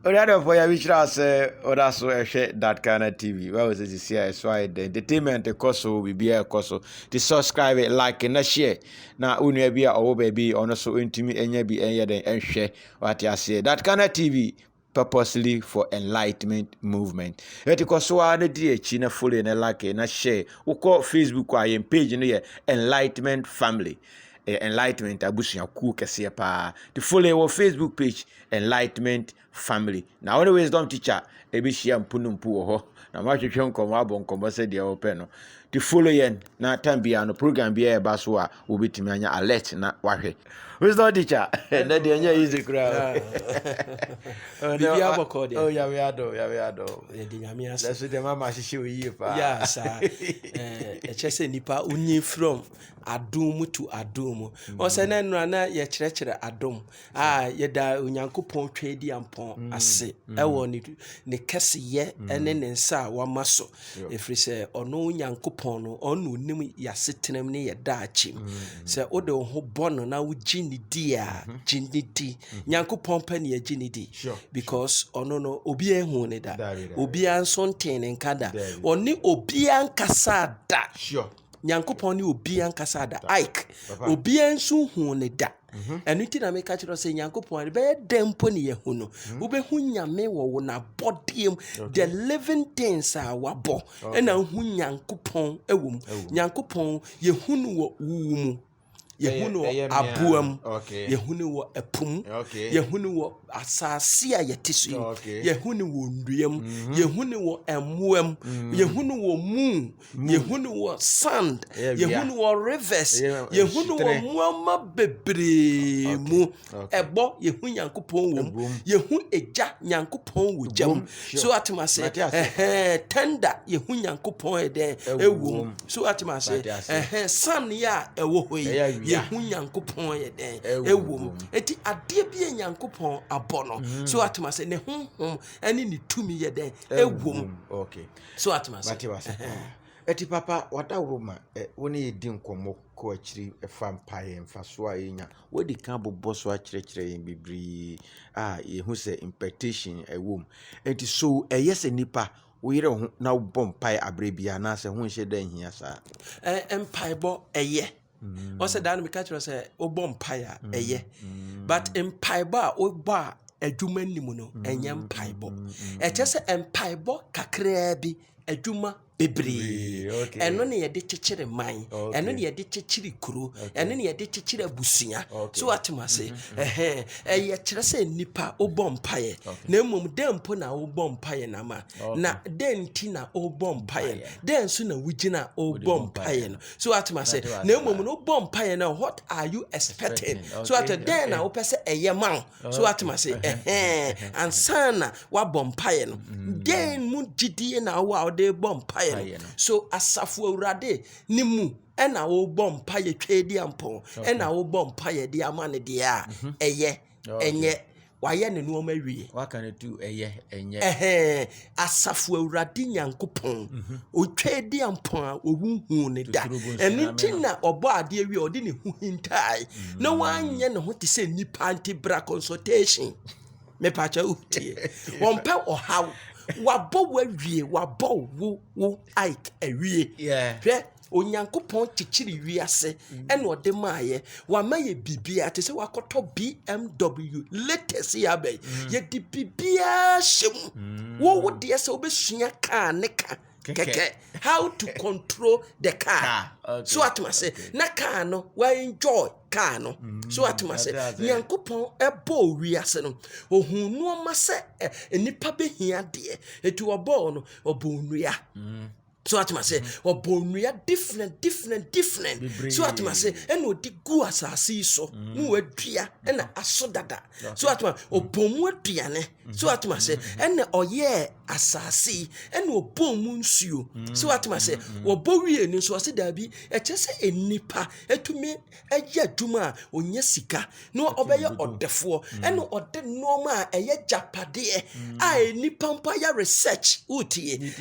Orada for ya wishra say oda so ehwe that kind of TV. Where was it see so I the entertainment koso we be koso. To subscribe, like and share. Na unu bia owo baby ono so ntimi enya bi enye den enhwe what ya say. That kind of TV purposely for enlightenment movement. Eti koso a na di echi na follow na like na share. Uko Facebook a yen page no ye enlightenment family. Enlightenment abusua ku kese pa. To follow our Facebook page enlightenment family. Now only wisdom teacher ebi shia mpunumpu ho. Na ma hwehwe nkomo abon nkomo se de open no. To follow yen na time bia no program bia e ba so a obetimi anya alert na wahwe. Wisdom teacher na de anya easy crowd. Bibi aboko de. Oh ya we ado. E de nyame ase. Let's the mama hwehwe oyi pa. Yeah, sir. Chese nipa unyi from adom to adom. O se na nura na ye kyerɛkyerɛ adom. Ye da onyankopɔn twedi ampɔn ase. Ɛwɔ ne kɛseyɛ ɛne ne nsa wa maso. Efiri sɛ ɔno onyankopɔn no ɔno nim yasetenam ne ye daachim. Sɛ ode wo ho bɔ na wo gini di a gini di. Nyankopɔn pa ne ye gini di. Because ɔno no obi ehu ne da. Obi anso nten ne nkada. Ɔne obi ankasa da. Sure. Nyankopɔn ne obi ankasa da. Ike. Obi anso hu ne da. Enu ti na me ka kyerɛ sɛ Nyankopɔn be dempo ne ye hu no. Wo be hu nyame wo na bodiem the living things a wabɔ. Ɛna hu Nyankopɔn ɛwom. Nyankopɔn ye hu no wo mu. Yehunu wo abuam, yehunu wo epum, yehunu wo asase a yetisu, yehunu wo nduyam, yehunu wo emuam, yehunu wo moon, yehunu wo sand, yehunu wo rivers, yehunu wo muama bebre mu, ebo yehu Nyankopɔn wo, yehu eja Nyankopɔn wo jam. So atima say, tender yehu Nyankopɔn ede ewom. So atima say, sun ya ewo hoyi. Yehu Nyankopɔn ye den ewom eti ade bia Nyankopɔn abono so atema se ne honhom ene ne tumi ye den ewom. Okay, so atema se eti papa wada woma woni ye di nkomo ko akiri efa mpaye mfa so a yenya wodi kan bobo so a kyerɛkyerɛ yen bibiri yehu se impactation ewom eti so eyese nipa woyere ho na bom mpaye abrebia na se ho hye da hia sa mpaye eye also dan me catch say obom paya eye but empaibo a oba adwuma nimu no enye mpaibo e chese empaibo kakra bi adwuma bebre eno ne ye de kyekere man eno ne ye de kyekere kuro eno ne ye de kyekere abusua so atema se ye kyere se nipa obom paye na emom dempo na obom paye na ma na denti na obom paye den so na wugina obom paye no so atema se na emom no obom paye na what are you expecting so at den na opese eye man so atema se ansana wa bom paye no den mu gidie na wa de bom paye so asafu awurade ni mu ena wo bom paye twedi ampon ena wo bom paye di amane dia eye enye waye ne no mawie waka ne tu enye asafu awurade Nyankopɔn o twedi ampon ohuhu ne da enu tina obo ade awie odi ne hu hintai na wanye ne ho te se nipa antibra consultation me pacha utie won pe ohaw wabɔ wawie wabɔ wo Ike awie hwɛ Onyankopɔn kyekyere wiase ene ode maaye wa maye bibia te se wakɔtɔ BMW latest ya be ye di bibia hyem wo de se obesua car ne ka keke how to control the car so atema se na car no wa enjoy car no so atema se Nyankopɔn ebo wiase no ohunu ma se enipa behia de etu obo no obonua so atema se obonua different so atema se ene odi gu asase so no wadua ena aso dada so atema obomu aduane so atema se ene oye asase ene obomu nsuo so atema se obowie ni so ase dabi ekyese enipa etumi eye adwuma onye sika no obeye odefo ene ode noma eye japade enipa mpa ya research utie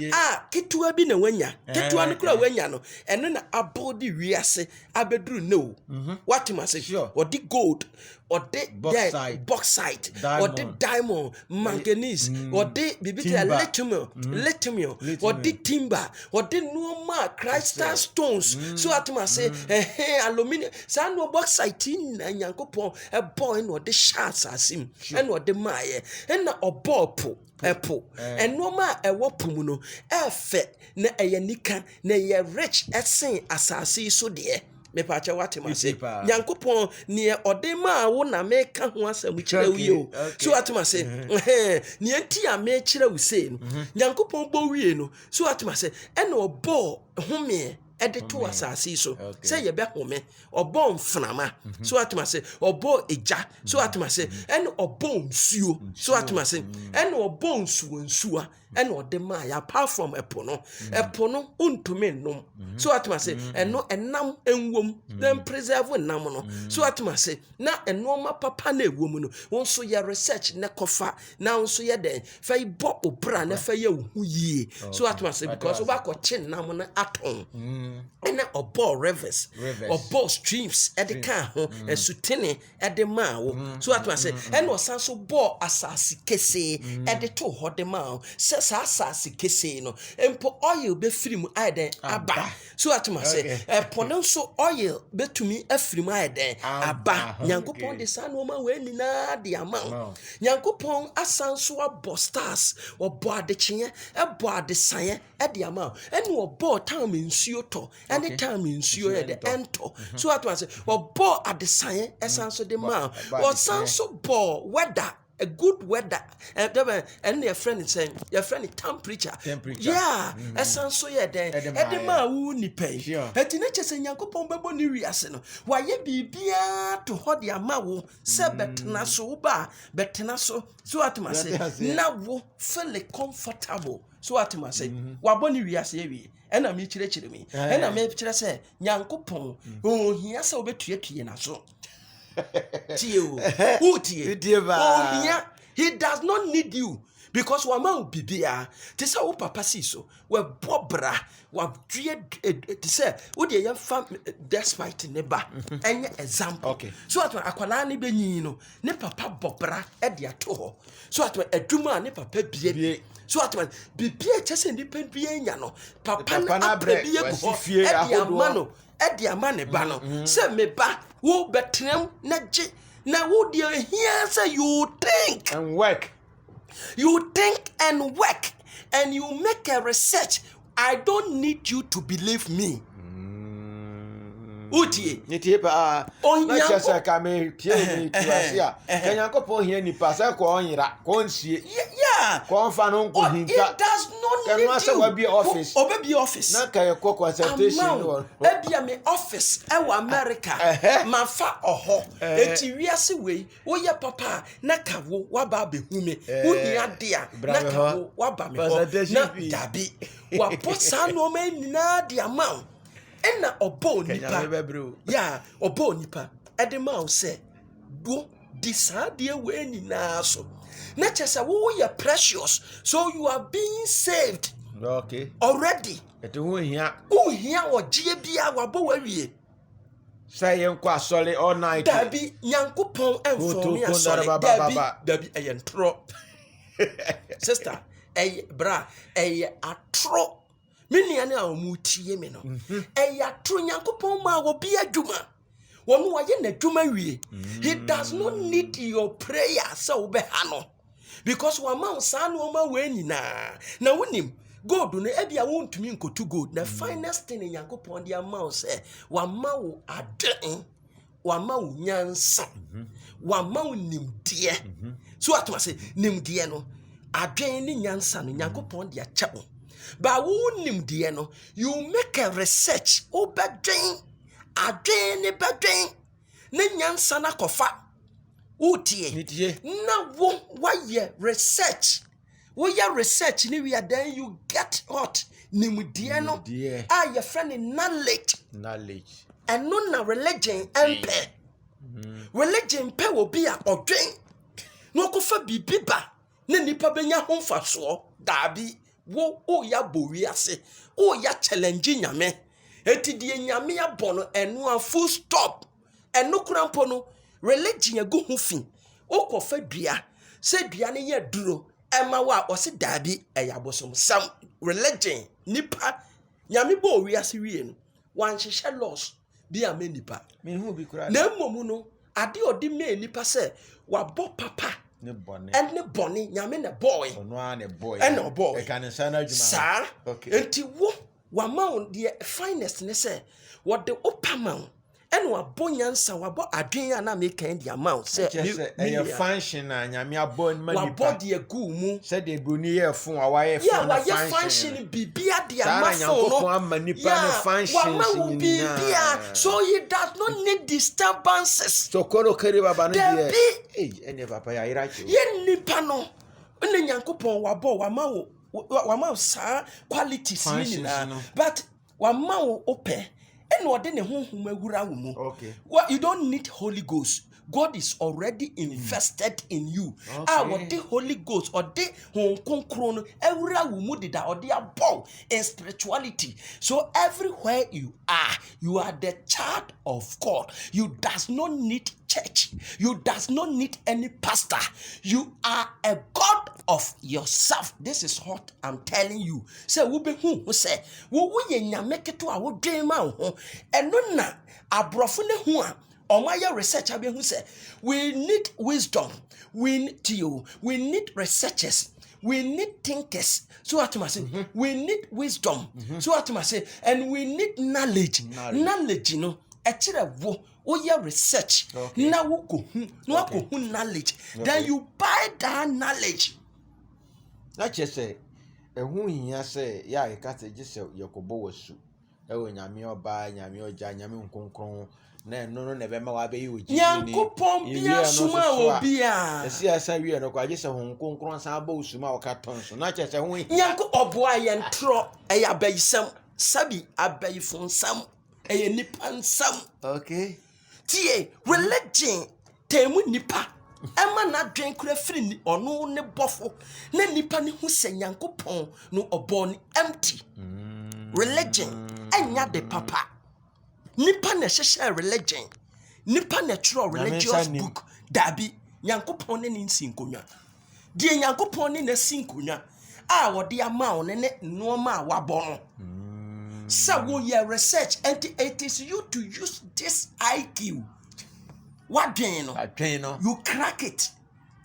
ketua bi na ketua no kura wanya no eno na abodi wiase abeduru no what must say or the gold or the bauxite or the diamond manganese ɔde bibi te lithium ɔde timber ɔde nneɛma crystal stones so atoma say aluminium saa no bauxite na nyankopɔn ɛbɔ na ɔde hyɛ asase mu ɛna ɔde maayɛ ɛna ɔbɔ po ɛpo ɛnneɛma a ɛwɔ po mu no ɛfɛ na ɛyɛ nika na ɛyɛ rich ɛsen asase so deɛ mepacha watima say nyankopɔn ne ɔde ma wo na meka ho asɛm kyerɛ wo yo so watima say ne enti a me kyerɛ wo say no nyankopɔn bɔ wie no so watima say ɛna ɔbɔ home ɛde to asase so sɛ yɛbɛ home ɔbɔ mframa so watima say ɔbɔ egya so watima say ɛna ɔbɔ nsuo so watima say ɛna ɔbɔ nsuo ɛna ɔde ma ya apart from ɛpo no untumi nom so watima say ɛno ɛnam enwom then preserve nam no so watima say na ɛnoma papa na ewom no won so yɛ research na kofa na won so yɛ den fa ibɔ obra na fa yɛ hu yie so watima say because obakɔ kye nam na aton ɛna ɔbɔ rivers ɔbɔ streams ɛde ka ho esutene ɛde ma wo so watima say ɛna ɔsan so bɔ asase kese ɛde to hɔ de ma wo saa asase kese no empo oil be free mu ayden aba so atuma say pono so oil betumi afiri mu ayden aba nyankopon de sa no ma we nina de ama nyankopon asan so abo stars obo adekye ebo adesan de ama ene obo time nsuo to any time nsuo ye de ento so atuma say obo adesan esan so de ma o san so bo weather a good weather and your friend is saying your friend temperature yeah esan so ye den e ma wu ni pay eti na chese nyankopon bebo ni wiase no wa ye bibia to ho de ama wo se betena so ba betena so atuma say na wo feel comfortable so atuma say wa boni wiase ye wi ena me chire mi ena me chire say nyankopon ohia se obetuatue na so he does not need you because wama bibia te say wo papa si so we bobra wa due te say wo de yan fam despite ne ba enye example so atwa akwala ne benyin no ne papa bobra e de ato ho so atwa aduma ne papa bie so atwa bibia chese ndi pen bie nya no papa na bie go e de amano edi amane ba no se me ba wo betrem na je na wo de here say you think and work and you make a research. I don't need you to believe me. Utie nitie pa na chese ka me pie ni tuasia kanyankopon hia ni pa sa ko onyira ko nsie ko mfa no nko hinka it does not need you say we be office obebi office na ka ko consultation no ebia me office e wa America ma fa oho eti wiase we wo ye papa na ka wo wa ba be hume wo ni ade a na ka wo wa ba me ho na dabi wa posa no ma nyina de amount ena obo nipa obo nipa edema o se do disade we nyina so na chese wo you precious so you are being saved already eto hia ogie bia wabo wawie say yenko asole all night dabi nyankopon enform asole dabi eyentro sister bra atro mini ane a omutie me no eya tro nyankopon ma wo bia dwuma wonu waye na dwuma wie he does not need your prayer so be hano because wa ma sa no ma we nyina na wonim God no e bia wontumi nkotu gold na finest thing nyankopon dia ma say wa ma wo aden wa ma wo nyansa wa ma wo nimdie so atoma say nimdie no adwen ni nyansa no nyankopon dia chebo ba wo nimdie no you make a research obedwen adwen ne bedwen ne nyansa na kofa utie na wo why research wo ya research ni we are then you get hot nimdie no your friend knowledge and no na religion empe religion pe wo bi a odwen no kofa bibiba ne nipa benya ho mfaso dabi wo o ya bowi ase o ya challenge nyame eti die nyame ya bono enu a full stop enu krampo no religion agu hu fi o kofa dua sɛ dua no yɛ duro ɛma wa ɔse daabi ɛyɛ abosom some religion nipa nyame bɔ owiase wie no wanhyehyɛ laws bi a me nipa Minhu bi kura. na mmom no ade ɔde me nipa sɛ wabɔ papa Ne bone. ɛne bɔne nyame na boy Ono a ne boy. ɛna ɔbɔ E kan nsa na adwuma. saa Okay. enti wo wama wo deɛ finest ne sɛ wɔde opama wo ɛna wabɔ nyansa wabɔ adwen a na mekan de ama wo sɛ Just a function na nyame abɔ ma wabɔ nipa. deɛ gu mu Said the bruni ye fun a waye yɛ fun na wayɛ function bibia de ama Sana fo no nyankopɔn ama nipa ne functions wama wo nyinaa. bibia so he does not need disturbances Sokoro kere baba no Dabi. die. Eh, ene papa ya ira che. yɛ nipa no ne nyankopɔn wabɔ wama wo saa qualities ne Functions nyinaa no. but wama wo opɛ ɛna ɔde ne honhom awura wo mu Okay. well, you don't need Holy Ghost. God is already invested in you. Ah, what the Holy Ghost or the Hong Kong Chrono, every wumudida or the above in spirituality. So everywhere you are the child of God. You does not need church. You does not need any pastor. You are a God of yourself. This is what I'm telling you. Say we be who say we nyame keto a wo dwen ma ho. Eno na abrofo ne ho a Omaya research who say we need wisdom, we need researchers, we need thinkers. So what I say, we need wisdom. So what I say, and we need knowledge. Knowledge, you know, actually your research. Okay. Now go knowledge. Then you buy that knowledge. Not just say who hia say ya e ka say just yakobo wasu. E wo nyame oba nyame oja nyame nkonkron na no na be ma wa be yi oji. Nyankopon bia suma obi a. Esi asa wie no kwa just ho nkonkron san ba usuma o ka ton so. Not just say who Nyanko oboa ye ntro e ya bayisam sabi abayifonsam e nipa nsam. Okay. Tie religion temu nipa ema na dwen kura firi ni ono ne bofo na nipa ne hu se Nyankopon no obo ni empty. Religion enya de papa nipa na hyehyɛ religion nipa na tro religious book dabi Nyankopon ne nsinkonwa die Nyankopon ne na sinkonwa a wode ama wo ne nooma a wabɔ no so wo your research and it is you to use this IQ what do you know you crack it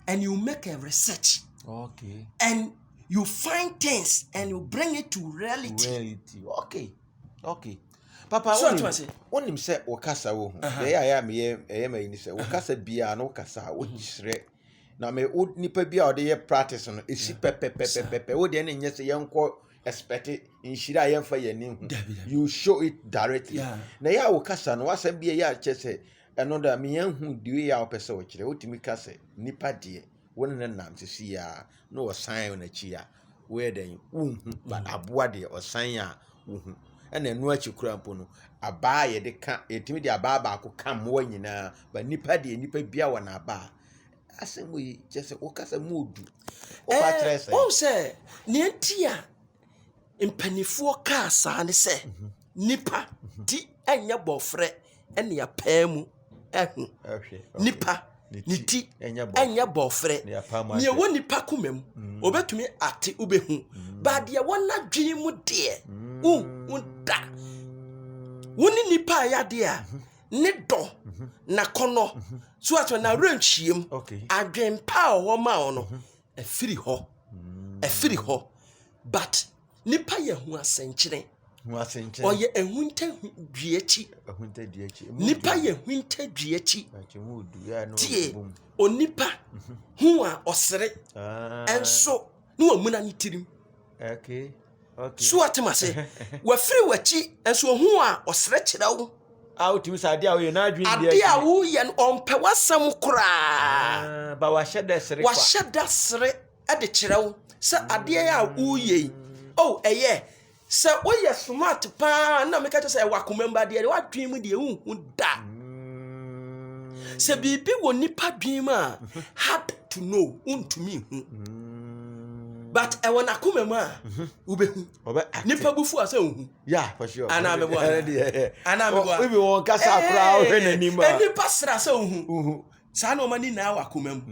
and you make a research Okay. and you find things and you bring it to reality. Okay. Papa, So what say? Onim say okasa wo hu. Ya me ni say okasa bia na okasa wo kyerɛ. Na me nipa bia ode ye practice no esi pepepepepe. Wo de na nye say yenko expect inshira yemfa yeni hu. You show it directly. Na ya okasa no wasam bia ya kye say eno da me yan hu diwe ya opese wo kyerɛ. Wotimi ka say nipa de won na nam sisi ya no osan na chi ya. Where then but aboa de osan ya wo hu. Ena enu achi kura mpo no aba ye de ka etimi de aba ba ko kam wo nyina ba nipa de nipa bia wo na aba asem yi jese wo kasa modu o ba kire se o se ne ntia impanifuo ka sa ne se nipa di enya bofre ene ya pamu ehu nipa ni ti enya bofre ne wo nipa kumem obetumi ate ubehu ba de wona dwen mu de da woni nipa ya de a ne do na kono so ato na ranchiem adwen pa o ma o no afiri ho but nipa ye hu asenkyere oye ehunta duachi nipa ye hunta duachi tie onipa hu a osere enso no amuna ni tirim okay so atemase wafiri wachi enso hu a osere kyerɛwo outimi sade a wo na adwen dia ade a wo ye ompe wasam kura ba wa hyeda sere kwa wa hyeda sere ade kyerɛwo sɛ ade a wo ye oh eye sɛ wo ye smart pa na me ka sɛ wakomamba de wa dwen mu de hu da sɛ bibi wo nipa dwen mu a hard to know untumi hu but I want akuma ma ubehu nipa bufu asa hu yeah for sure ana me we be won kasa akra o he nani ma nipa sra asa hu sa na o mani na akuma mu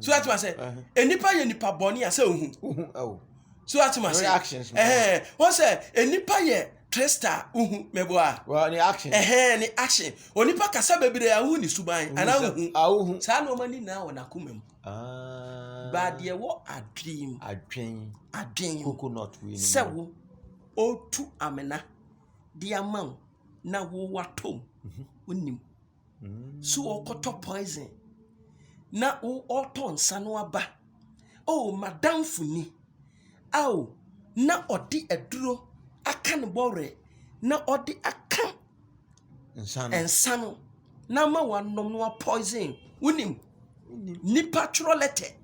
So that was say enipa ye nipa boni ase ohu. Oh. So that was say reactions. Wọ́n say enipa ye Trista uhu meboa. Well, the action. Ni action. Onipa kasa bebre ahu ni suban ana uhu. Ahu. Sa no mani na wona kumem. But ye wo adwin. Coconut we. Se wo otu amena dia man na wo watom. Onim. So okoto poison. Na wo oton sano aba. Oh madam funi. Aw na odi eduro aka ne bore na odi aka ensano na ma wanom no poison unim nipa trolete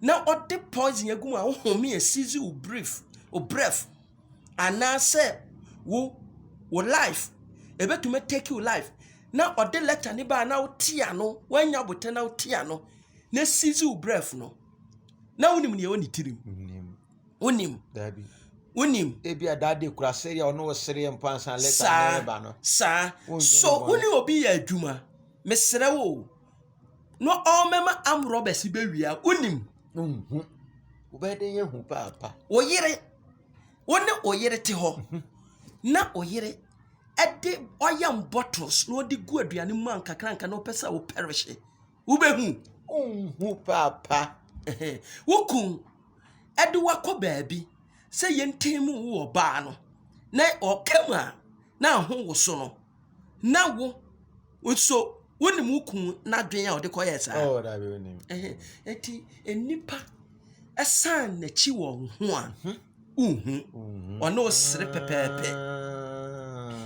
na odi poison agum a homi asizi u brief o breath ana se wo life ebetume take you life na odi letter ni ba na utia no wanya bote na utia no na sizi u breath no na unim ne woni tirim unim dabi unim ebi adade kura seria ono sere mpansa letter na ba no sa so uni obi ya adwuma mesere wo no all mema am robbers be wia unim ubede ye hu papa oyere woni oyere te ho na oyere ede oyam bottles no de gu aduane mu ankakranka no pesa wo perish ubehu papa wokun ede wakọ baabi se yentemu wo ba no na okema na ho wo so no na wo so woni mu kun na dwen a ode koye sa da be woni eti enipa esan na chi wo ho a ono sere pepepe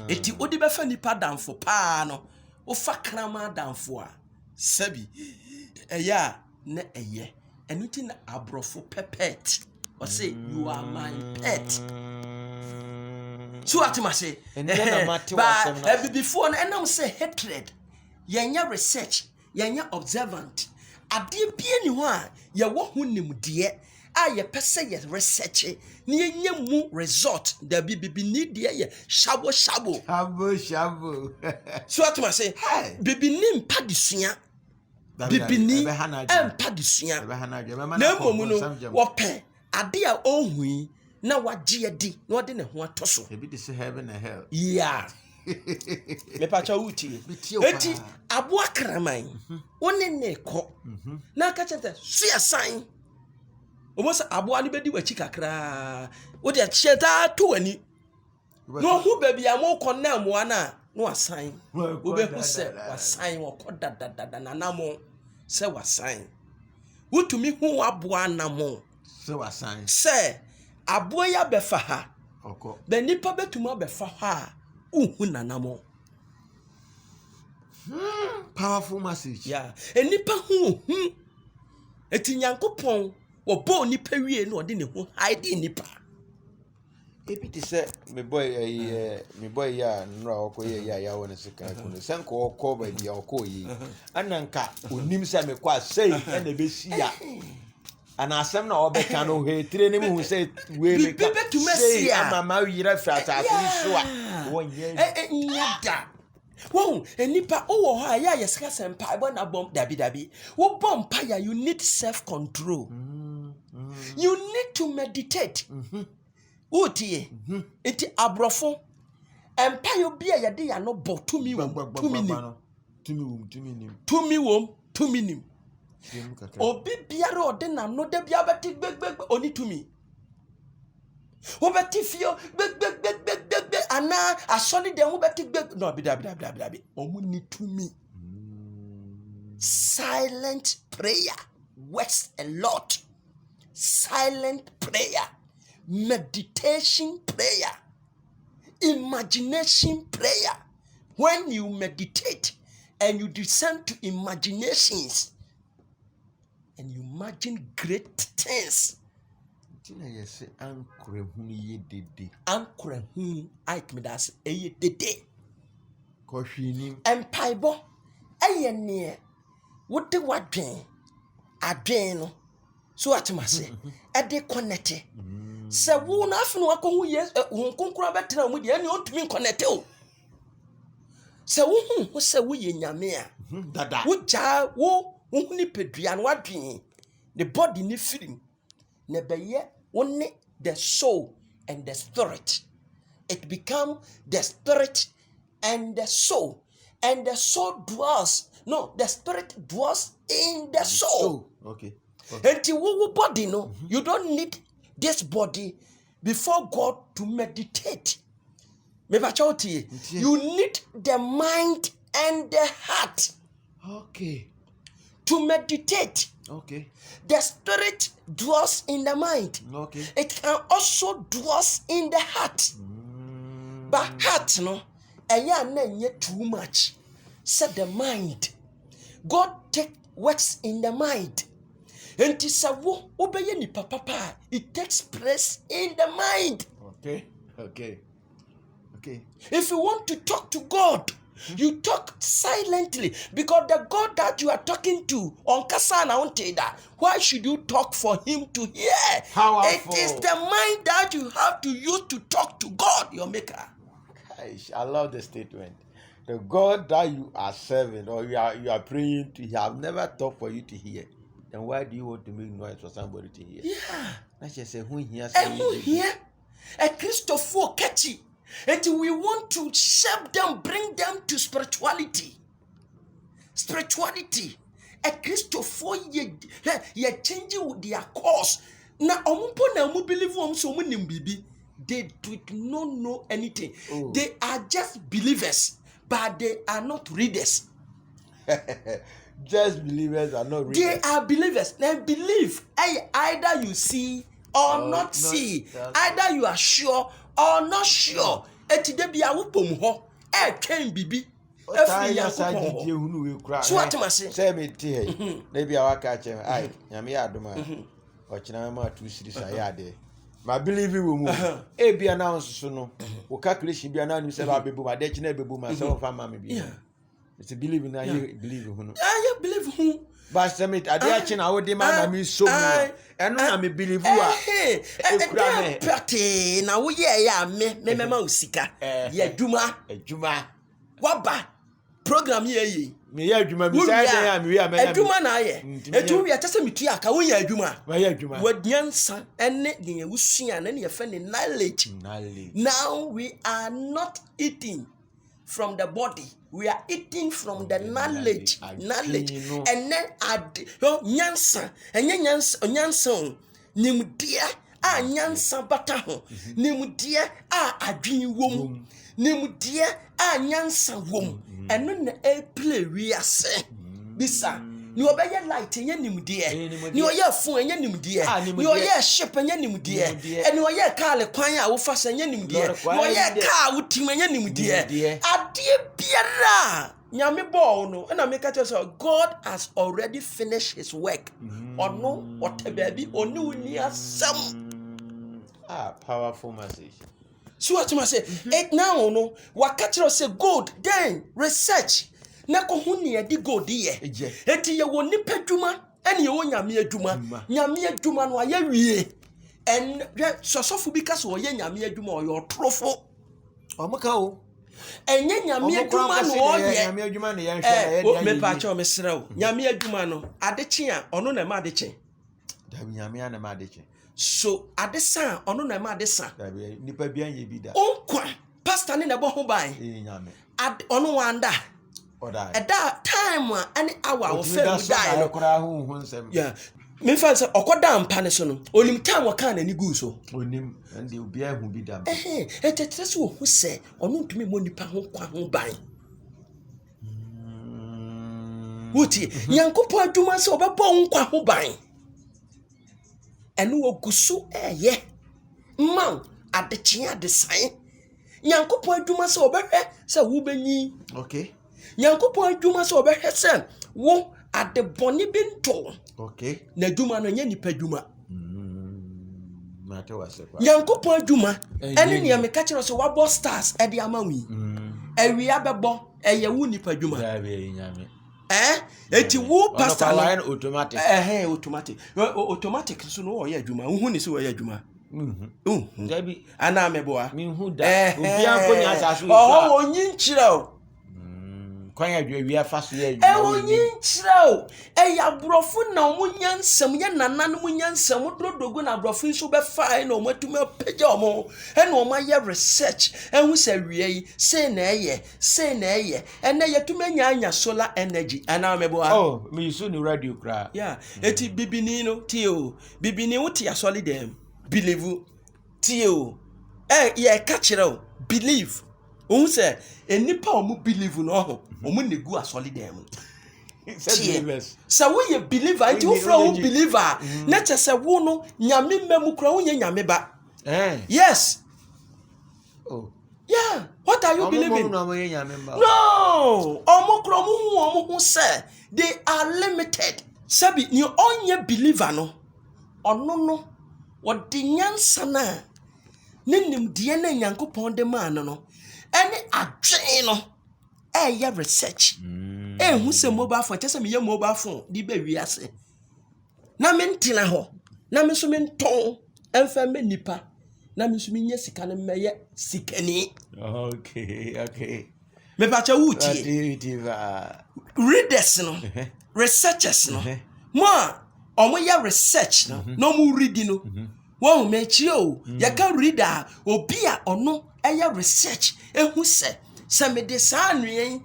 eti odi be fa nipa danfo pa no wo fa krama danfo a sabi eya na eye enuti na abrofo pepet or say you are my pet. So what must say? But before and now say hatred. Yanya research, yanya observant. Ade bia ni ho a ye wo hunim de a ye pese ye research ni yenya mu result da bibi ni de ye shabo. So what must say? Bibi ni mpa disua. Bibi ni mpa disua. Na momu no wo pe ade a ohui na wagye adi na ode ne ho atoso ebi de se heaven and hell yeah me pa cha uti eti abo akraman woni ne ko na ka chete su ya san omo sa abo ani bedi wachi kakra wo de cheta to wani no hu ba bia mo ko na mo ana no asan wo be hu se wasan wo ko dadada na na mo se wasan wotumi hu abo anamo so wasan se abo ya befa ha oko be nipa betuma befa ha uhu nanamo powerful message yeah enipa hu eti nyankopon wo bo nipa wie no de ne hu hide nipa ebi ti se me boy ya nra okoye ya wona sika ko ne sanko okọ ba dia okoyi ananka onim se me kwa sei na be sia ana asem na obeka no hetire ne mu se we me ka sei amama yira frata asiri so a wonye nyada wo enipa wo ho ya yesika sempa bo na bom dabi wo bom pa ya you need self control you need to meditate utie eti abrofo empire bi a yede ya no bo tumi nim obi biara ode na no da bia beti gbegbe oni tumi obeti fio gbegbe ana asoni de ho beti gbegbe no bi omu ni tumi silent prayer works a lot. Silent prayer, meditation prayer, imagination prayer. When you meditate and you descend to imaginations and you imagine great things. Tina yesi ankure hu ye dede. Ankure hu aikmedas eye dede. Kohwinim. Empaibo eye ne wote wadwen adwen no. So what must say? At the connected. Se wo na afi no akọ yes hu konkura betena mu de ene ontumi connect o. Se wo hu se wo ye nyame a. Dada. Wo ja wo Who ni pedua no wadwen. The body ni feeling. Ne beye only the soul and the spirit. It become the spirit and the soul. And the soul dwells. No, the spirit dwells in the soul. Okay. Until we body, no, you don't need this body before God to meditate. You need the mind and the heart. Okay. To meditate. Okay. The spirit dwells in the mind. Okay. It can also dwells in the heart. But heart, no, and too much. Said the mind. God works in the mind. And it takes place in the mind. Okay. If you want to talk to God, you talk silently, because the God that you are talking to on Kasana on Teda, why should you talk for him to hear? Powerful. It is the mind that you have to use to talk to God, your maker. I love the statement. The God that you are serving or you are praying to, he have never talked for you to hear. Then why do you want to make noise for somebody to hear? Yeah. Let's just say who hears. And who hear? A Christopher catchy. And we want to shape them, bring them to spirituality. Spirituality. A Christopher ye changing with their course. Now, believe so many baby. They do not know anything. Oh. They are just believers, but they are not readers. Just believers are not readers. They are believers. They believe. Either you see or not see. Either you are sure or not sure. Etide bia wo pom ho. Twen bibi. Afiri ya ko hunu we kra. So atomase. Say me tie. Na bia waka che ai nyame ya adoma. O kina ma tu siri sa ya de. Ma believe we mu. E bia na nso no. Wo calculation bia na nim se ba bebu ma de kina bebu ma se wo fa ma me bia. It's a believe na you believe who. You believe who? But submit ade a chi na wo de ma na me so mu. Eno na me believe a. Ekura me. Pate na wo ye ya me ma usika. Ye adwuma. Waba program ye. Me ye adwuma mi say den ya me wi amena. Adwuma na ye. Etu wi atase metu aka wo ye adwuma. Wa ye adwuma. Wadnyansa ene de ye wusua na ne ye fe ne knowledge. Now we are not eating from the body. We are eating from the knowledge. And then nyansa. And nyansa nimdia a nyansa bata ho. Nimdia a adwin wom. Nimdia a nyansa wom. And no na play we ase. Bisa. Ni obeye light enye nimdie. Ni oye fun enye nimdie. Ni oye ship enye nimdie. Eni oye car le kwan a wo fa se enye nimdie. Ni oye car wo tim enye nimdie. Ade biara nyame ball no na make tell so God has already finished his work. Ono otebabi oni uni asam. Powerful message. So what you must say? It now no waka say good then research. Na ko huni edi gold ye enti ye wo nipa dwuma ene ye wo nyame adwuma no aye wie en sosofo bi ka so ye nyame adwuma o yo trofo omuka o enye nyame adwuma no o ye nyame adwuma ne ye hwe na ye me pa cha o mesere o nyame adwuma no adeche a ono na ma adeche da nyame ana ma adeche so adesa ono na ma adesa da nipa bia ye bi da onkwa pastor ne na bo ho ban nyame ono wanda at that time any hour of fame die yeah me fan say okoda mpa ne so no onim time waka na ni gu so onim ande obi ahu bi da etetrese wo hu se ono ntumi mo nipa ho kwa ho ban wuti nyankopɔ adwuma se obɛbɔ nkwa ho ban eno ogusu eye man adekye adesan nyankopɔ adwuma se obɛhwɛ se wo benyi okay Yankopɔ adwuma so obehwe se wo adeboni bento okay na adwuma no nya nipa adwuma mate wase kwa Yankopɔ adwuma ene ne me ka kire so wabo stars e de amawi awia bebo eye wo nipa adwuma ya be nyame eti wo pastor line automatic automatic so no wo ye adwuma wo hu ni so wo ye adwuma Gabi ana meboa mi hu da obi anko nya asaso o onyi nkire o kwan adwa fa so ye onyin chirao ya brofo na omunyansam ye nanan munyansam dodogo na brofo nso be fine no matuma pagya omo e no ma ye research ehu se wiei say na eye ene yetuma nya solar energy ana mebo oh me use no radio kra yeah eti bibini no tio bibini wuti ya solid dem believe tio ye ka chirao believe ohun se enipa omu believe no ho omu negu asoli dem so we believer nti wo fra wo believer na che se wo no nyame memu kura wo nyame ba yes oh yeah what are you believing no omu kura omu hu say they are limited sabi ni onye believer no ono no wodi nyansa na nenim de na Nyankopon de man no any adwen no ya research hu se mobile phone tese me ye mobile phone di ba wiase na me ntina ho na me so me nton emfa me nipa na me so me nya sika ne meye sikani okay me ba cha wuti readers no researchers no mo omo ya research no mo read no wo me chi o ya ka reader obi a ono ya research hu se me de sa anwen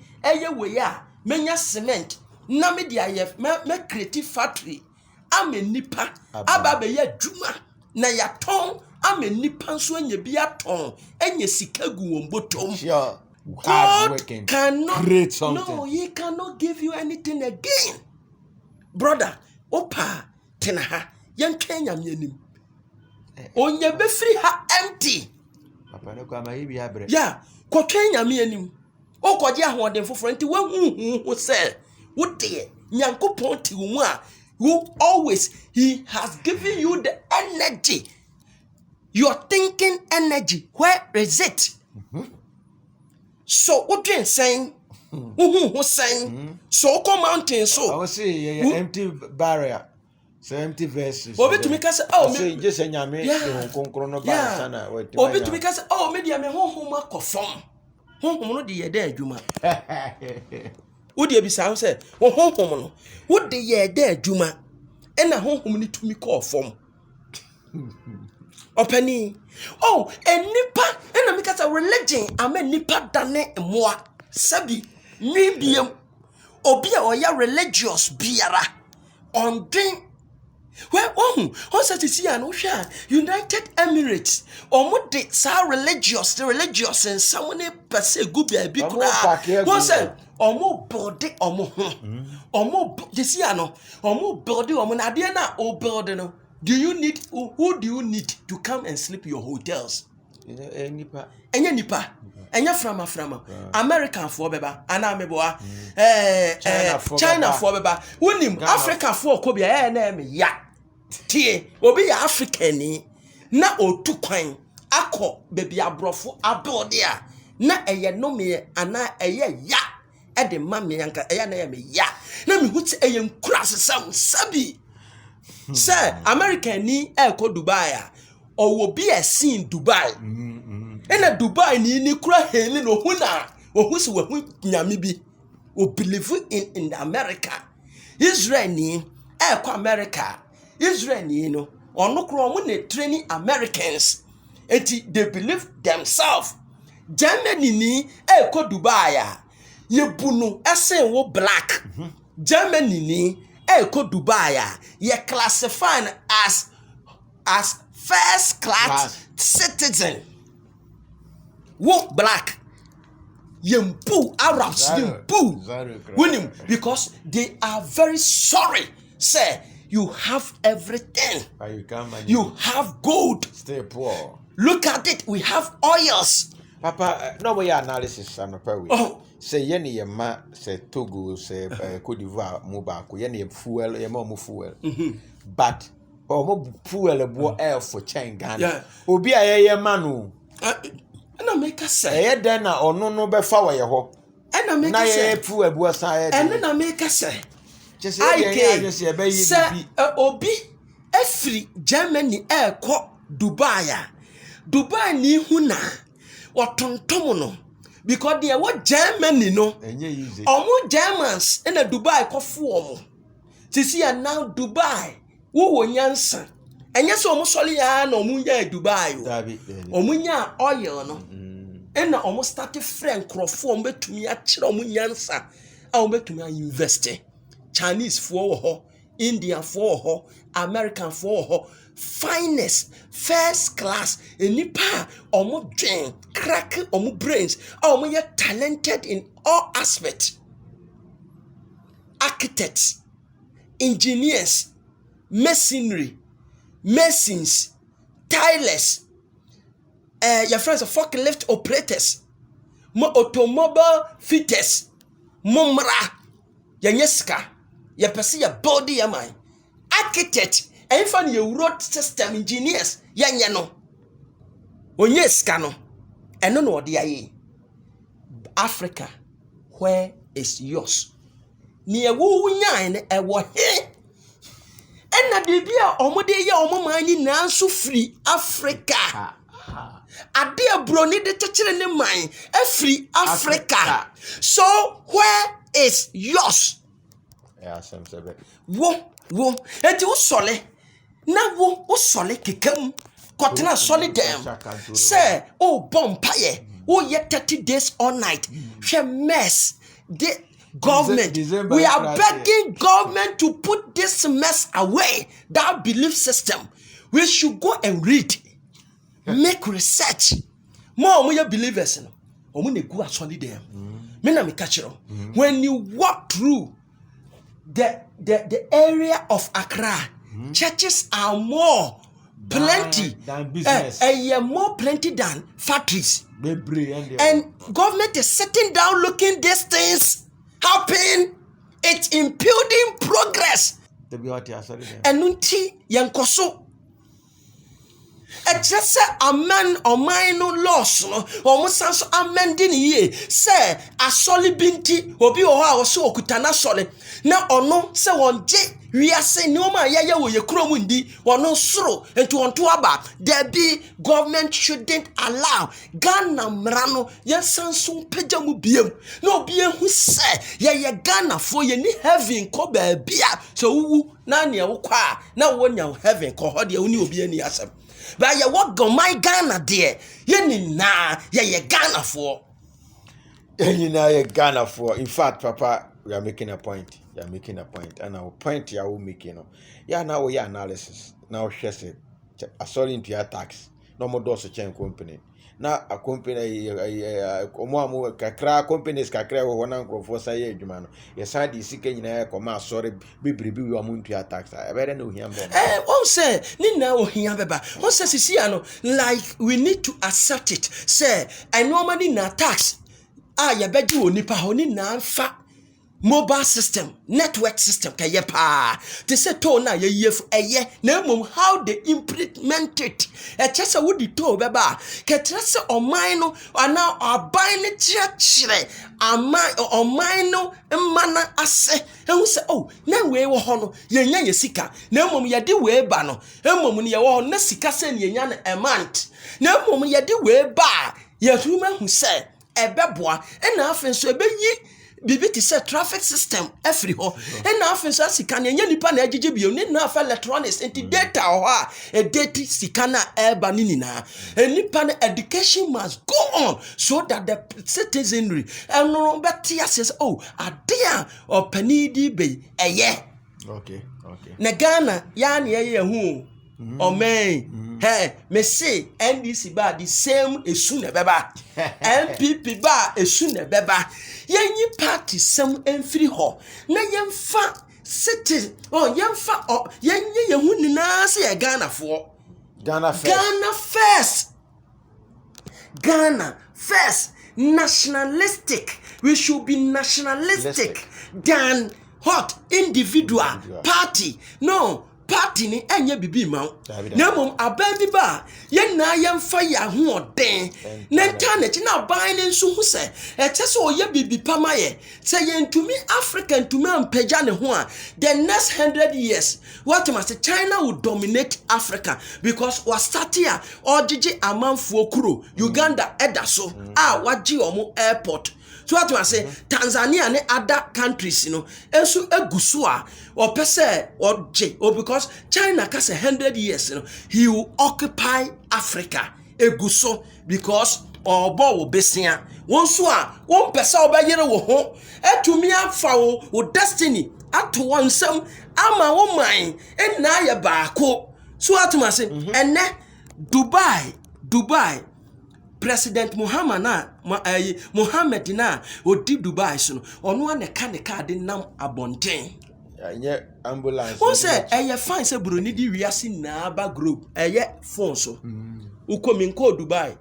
we ya menya cement na me dia ye me creative factory amenipa aba be ya dwuma na ya ton amenipa nso anya bi aton anya sika gu wombotom God cannot create something. No, he cannot give you anything again. Brother, opa tenaha yentwe nyame anim onye be free ha empty papa no kwa ma hibi abre yeah kwotwe nyame anim okoje ahoden foforo nti wahu say wo de Nyankopon ti wo a you always he has given you the energy, your thinking energy. Where is it? So what you saying who saying so come mountain so I was say empty barrier. So empty verses. Obi to make us oh me just nyame konkro no ba sana wait. Obi to make us oh me dia me honhom akofom. Honhom no de ye da adwuma. Wo de bi sa say honhom no wo de ye da adwuma. E na honhom ni tumi ko fom. Opani oh enipa e na make us religion amen nipa dane moa sabi ni biem obi a oya religious biara on drink. Well, on such a see an ocean, United Emirates, or what did sa religious and someone per se good be one said, or more body or more, you see, I know, or more body or monadiana or burden. Do you need who do you need to come and sleep your hotels? Any nipa. Enya frama American for beba ana meboa China for beba wonim Africa for ko bia na me ya tie obi ya African ni na otu kwan akọ bebi abrofo abode a na eye no me ana eye ya e de ma me yanka eye na me ya na me huti eye nkura sesam sabi say American ni e ko Dubai a owo bi e sin Dubai ena Dubai ni kura heli no huna ohusi wahu nyame bi o believe in America. Israel ni kwa America. Israel ni no ono kura omo na training Americans eti they believe themselves. Germany ni kwa Dubai a ye bunu esen wo black. Germany ni kwa Dubai a ye classified as first class citizen. Walk black, yempu Arabs, yempu winning because they are very sorry. Say you have everything, you have gold. Stay poor. Look at it. We have oils. Papa, no way analysis. Oh, say yenny ye ma say Togo say Cote d'Ivoire mobile yenny fuel ye more fuel, but more fuel bo air for China. Obi a manu. Na make us say e den na ono no be fa wa ye ho na make us say fu abu san e na make us say just e be yi obi afri Germany ko Dubai ni hu na otontom no because they were Germany no. easy. Omo Germans in a Dubai kofu omo. Sisi ya now Dubai. Wo wo nyansa. Enye so omo soli ya na omo nya Dubai o. Omo nya oil no. Ena omo start friend krofo omo betumi a kire omo nyansa. A omo betumi a invest. Chinese for ho, Indian for ho, American for ho. Finest, first class, enipa omo dwen, crack omo brains, omo ye talented in all aspects. Architects, engineers, masonry, masons, tilers, your friends are forklift operators, mo automobile fitters, mumra, yanyeska, ya pesi ya body ya man, architect. And for your road system engineers, no. Onyeska no. And no what they Africa, where is yours? Near woo nyan e wo he. And na de bia omode ye omomani na so free Africa. Ade abroni de chechere ne man e free Africa. So where is yours? Yeah, some say. Wo enti wo sole na wo sole kekam kotena sole dem say oh bompaye oh ye 30 days all night she mess the government we are begging government to put this mess away, that belief system. We should go and read, make research. More we believers no omo na go asole dem me na me catch you. When you walk through the area of Accra, churches are more plenty than business. More plenty than factories. And government is sitting down looking these things happen. It's impeding progress. And unti yankoso. Just say amen or mine no loss no or musanso amending ye say asoli binti obi oha so okutana sole na ono say wonje wiase nneoma yeye wo ye kuro mu ndi wono soro enti wonto aba there be government shouldn't allow Ghana mrano yesanso peja mu biem na obi ehu say yeye Ghana fo ye ni heaven ko ba bia so wu na ne wo kwa na wo nya heaven ko ho de uni obi ani asem. But you walk go my Ghana there. You na ye Ghana for. You know ye Ghana for. In fact, Papa, we are making a point. You are making a point, and our point you are making. Yeah, now we analysis. Now she said, sorry into your tax. No more does a chain company. Now a company, kakra companies kakra one uncle for say man. Yes, I did seek in command. Sorry, be you are moving to your tax. I better know him. One say, Nina or him beba. One says, Siciano, like we need to accept it. Say, I normally na tax. Ya bet you nipa honi na fa. Mobile system, network system, kaya pa. They say to na ye ye na mum how they implement it. Just a woody to beba. Ketrasa or mine or now are buying it chire. Or mine mana ase. And we say, oh, na we wo hono ye sika. Na mum ye di we ba no. And mum ye wo na sika sen ye nyan a month. Na mum ye di we ba. Ye human who say ebeboa. And na afen so ebe yi. Bibi ti say traffic system every ho and now afenso sika na enya nipa na agege bio ni na fa electronics enti data ho a data sika na eba ni na nipa na education must go on so that the citizenry and no betia says oh adea or panidi be okay na Ghana ya na ye hu o man hey me say NDC ba the same esu na beba NPP ba esu na beba yenyi party sem enfiri ho na yemfa city yemfa yenye yehu nina se ye Ghana first nationalistic. We should be nationalistic than what individual party. No, party ni enye bibi ma na mom aban bi ba ye na ye mfa ya ho oden na ta na chi na aban ni nso hu se e che se oye bibi pama ye se ye ntumi African ntumi ampagya ne ho a the next 100 years what must China will dominate Africa because was start here ojiji amanfo kuro Uganda edaso waji omo airport. So what I say, Tanzania and other countries, ensu egusu a or pese or J or because China has 100 years, he will occupy Africa. Eguso because or bo besia. One swa, one pesa obayere wo ho. To me afa wo destiny. Ato one some ama wo man and na ya baako. So what I say, and Dubai. President Mohammed na odi Dubai so no ono na ka ne card nam abonten anye ambulance won say eye fine say broni di wiase na aba group eye phone so uko minko Dubai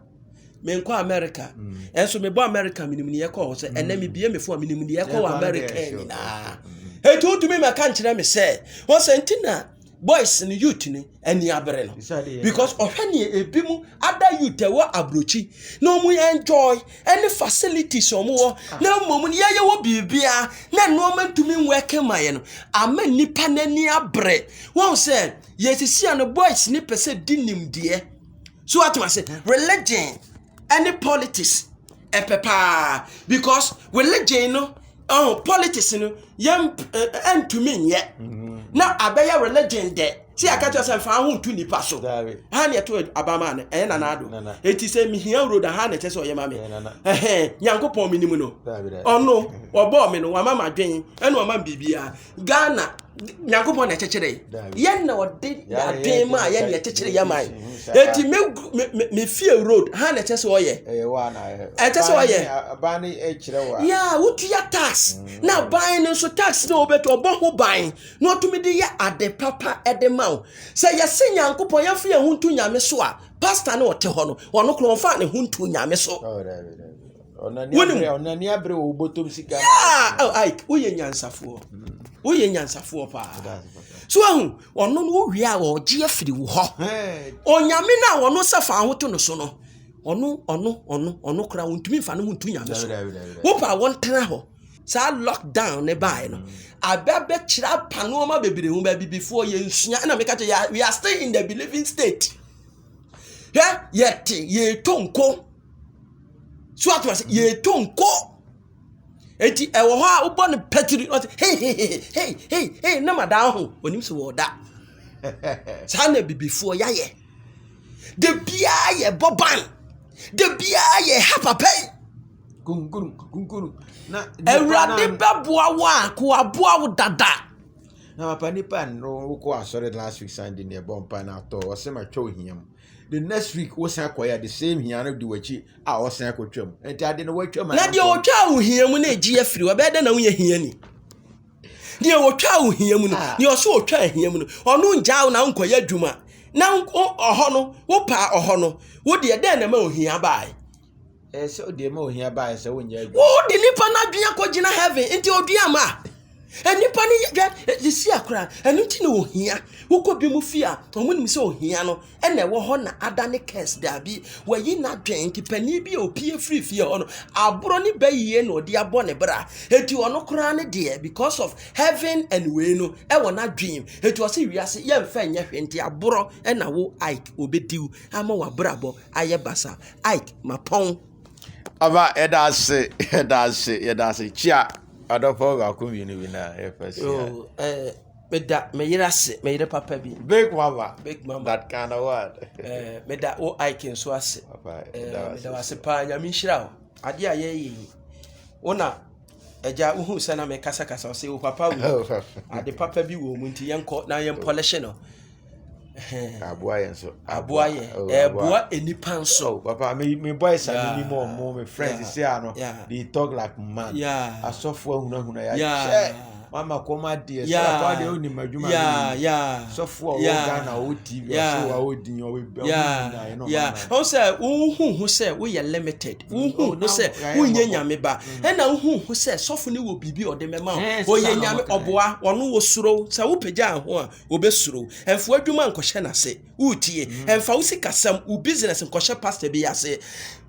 menko America enso me bo America minimni ye ko say ena me bie me phone minimni ye ko America na he to me me kan kire me say won say ntina boys and youth ni eni abere no because ohwani ebi mu other youth wo abrochi no mu enjoy any facilities omo na mom ni ye wo bibia na no mantumi work maye no ama nipa nani abere won say yesisi an boys ni pese dinim de so what I say religion any politics epepa because religion no politics no yam entumi ye na abaya religion de see akacha say fa hu tu nipa so ha ne to abama ne na nado eti say mi hia road ha ne che so ye ma me nyankopon minimu no ono obo me no wa mama dwen ene o ma bibia Ghana nyankopon na chekere ye na ode adwen ma ye ne chekere ya mai eti me fie road ha ne che so ye wa na che so ye abani e kire wa ya wutu ya tax na ban no so tax na obeto obo ho ban na otumi de ya ade papa ede ma say yesi nyankopon ya fie huntu nyame so a pastor na ote ho no ono kro fa ne huntu nyame so onani abre wo botom sika Ike uye nyansafo pa so ono no wi a oje afiri wo ho onyame na ono safa ahoto no so no ono kra wontumi fa no huntu nyame so wo pa won tena ho sa lockdown ne bai no ababe kira panoma bebere hu ba before ye nsua na meka ya we are still in the believing state yet ye tonko so what was ye tonko eti ewo ho a ubo ne petri hey na madan ho onim so wo da sa na before ya ye de bia ye boban de bia ye hapapai gunguru na ewrade beboa wa ko aboa wo dada na papa nipa no ko asore last week Sunday ne bompa na to o se ma twa ohiam the next week wo san akoya the same hia no di wachi a wo san akotwam enti ade no watwa ma na de o twa ohiam na eji afiri wa be de na wo ye hia ni de o twa ohiam no de o so o twa ohiam no ono njaaw na nkoya adwuma na oho no wo pa oho no wo de na ma ohia bai so de ma ohia bai se wo nya adwuma wo de nipa na adwea ko gina heaven enti odua ma enipa ni si akra enunti na ohia wokobi mu fia omunim se ohia no ene wo ho na adane case da bi wayi na dwen nti pani bi opie free fia ho no abro ni bayiye na odi abo ne bra eti ono kra ne de because of heaven and we no e wo na dwen eti o se wiase ye mfa nya hwe nti abro na wo Ike obediu ama wa brabo aye basa Ike mapon aba edase chia adopo ga kumini bina efesi me yira papa bi big mama that kind of word me da o Ike so ase papa me da wase pa nya mi hira ade aye yi ona eja uhu sana me kasa o se o papa wo ade papa bi wo mu nti yenko na yen polish no aboaye nso boa enipa nso papa me boys and me more my friends say ano they talk like man asofo ahunahuna ya mama koma dear so Yeah. kwa de oni madwuma Yeah. so for Yeah. Ghana o TV Yeah. so o din o be Yeah. O say wo say we are limited. Wo say wo nya nyame ba. E na wo say sofo ne wo bibi o de mema o ye nyame oboa ono wo suro say wo pagya ho a wo be suro. Enfo adwuma nkɔhye na se. Wo tie. Emfa wo sikasam wo business nkɔhye pastor bi ase.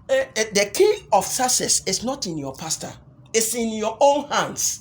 The key of success is not in your pastor. It's in your own hands.